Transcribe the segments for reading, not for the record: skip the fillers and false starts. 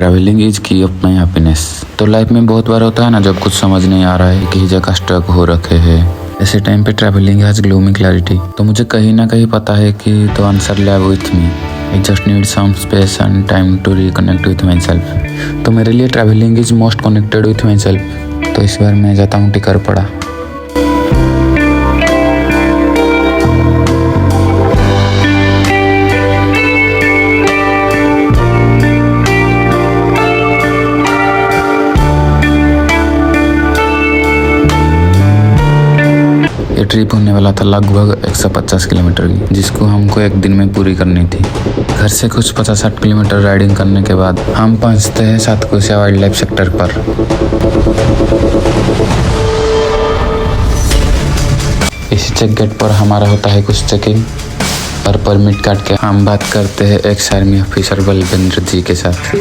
Travelling is की of my happiness. तो life में बहुत बार होता है ना, जब कुछ समझ नहीं आ रहा है, कहीं जगह स्टक हो रखे हैं, ऐसे टाइम पे ट्रैवलिंग हैज ग्लूमी क्लैरिटी। तो मुझे कहीं ना कहीं पता है कि the answer live with me. I just need some space and time to reconnect with myself. तो मेरे लिए travelling is most connected with myself. तो इस बार मैं जाता हूँ टिकरपड़ा। ये ट्रिप होने वाला था लगभग 150 किलोमीटर की, जिसको हमको एक दिन में पूरी करनी थी। घर से कुछ 50-60 किलोमीटर राइडिंग करने के बाद हम पहुंचते हैं सातकोशिया वाइल्ड लाइफ सेक्टर पर। इसी चेक गेट पर हमारा होता है कुछ चेकिंग और परमिट काट के हम बात करते हैं एक्स आर्मी ऑफिसर बलविंद्र जी के साथ।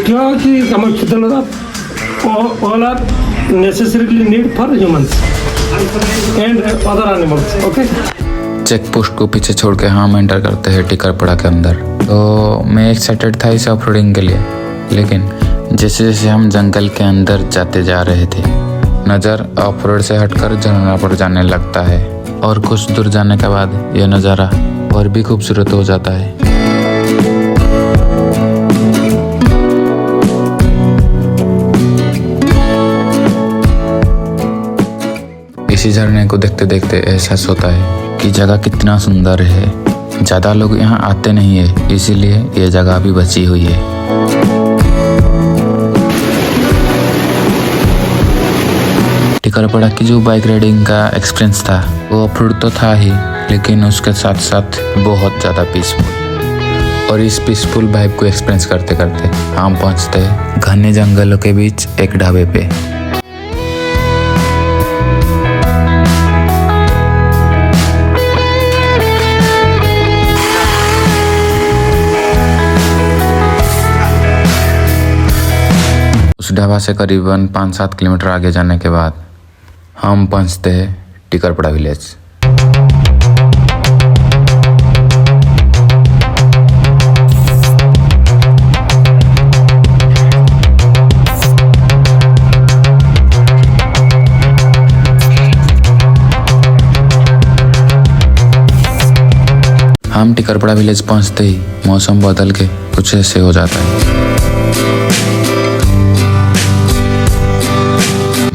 चेक पोस्ट को पीछे छोड़ के हम एंटर करते हैं टिकरपड़ा के अंदर। तो मैं एक्साइटेड था इस ऑफ रोडिंग के लिए, लेकिन जैसे जैसे हम जंगल के अंदर जाते जा रहे थे, नज़र ऑफ रोड से हटकर झरना पर जाने लगता है और कुछ दूर जाने के बाद यह नज़ारा और भी खूबसूरत हो जाता है। इसी झरने को देखते देखते एहसास होता है कि जगह कितना सुंदर है। ज़्यादा लोग यहाँ आते नहीं है, इसीलिए ये जगह भी बची हुई है। टिकरपड़ा की जो बाइक राइडिंग का एक्सपीरियंस था वो ऑफ-रोड तो था ही, लेकिन उसके साथ साथ बहुत ज़्यादा पीसफुल। और इस पीसफुल वाइब को एक्सपीरियंस करते करते हम पहुँचते हैं घने जंगलों के बीच एक ढाबे पे। उस ढाबा से करीबन 5-7 किलोमीटर आगे जाने के बाद हम पहुंचते हैं टिकरपड़ा विलेज। हम टिकरपड़ा विलेज पहुंचते ही मौसम बदल के कुछ ऐसे हो जाता है।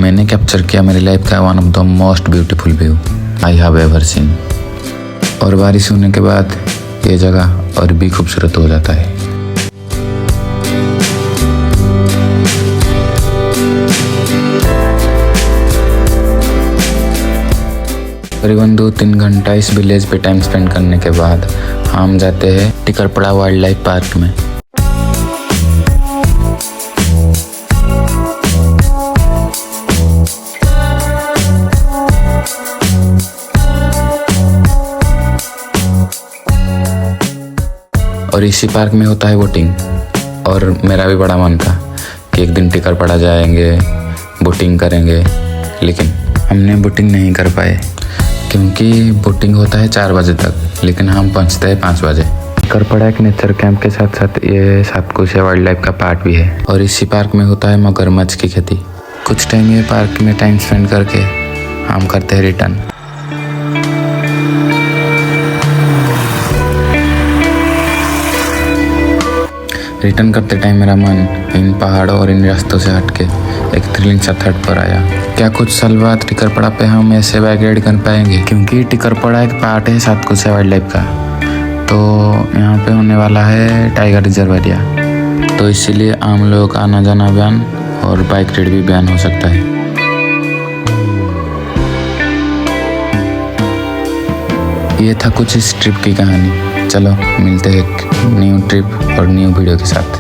मैंने कैप्चर किया मेरी लाइफ का one of the most beautiful view I have ever seen. और बारिश होने के बाद ये जगह और भी खूबसूरत हो जाता है। करीबन 2-3 घंटा इस विलेज पे टाइम स्पेंड करने के बाद हम जाते हैं टिकरपड़ा वाइल्ड लाइफ पार्क में। और इसी पार्क में होता है बोटिंग। और मेरा भी बड़ा मन था कि एक दिन टिकरपड़ा जाएंगे, बोटिंग करेंगे, लेकिन हमने बोटिंग नहीं कर पाए क्योंकि बोटिंग होता है 4 बजे तक, लेकिन हम पहुंचते हैं 5 बजे। टिकरपड़ा एक नेचर कैंप के साथ साथ ये सातकोशिया वाइल्ड लाइफ का पार्ट भी है। और इसी पार्क में होता है मगरमच्छ की खेती। कुछ टाइम ये पार्क में टाइम स्पेंड करके हम करते हैं रिटर्न। रिटर्न करते टाइम मेरा मन इन पहाड़ों और इन रास्तों से हटके एक थ्रिलिंग सा थॉट पर आया, क्या कुछ साल बाद टिकरपड़ा पे हम ऐसे बाइक राइड कर पाएंगे? क्योंकि टिकरपड़ा एक पार्ट है सातकोशिया वाइल्ड लाइफ का। तो यहाँ पे होने वाला है टाइगर रिजर्व एरिया, तो इसीलिए आम लोगों का आना जाना बैन और बाइक राइड भी बैन हो सकता है। ये था कुछ इस ट्रिप की कहानी। चलो मिलते हैं एक न्यू ट्रिप और न्यू वीडियो के साथ।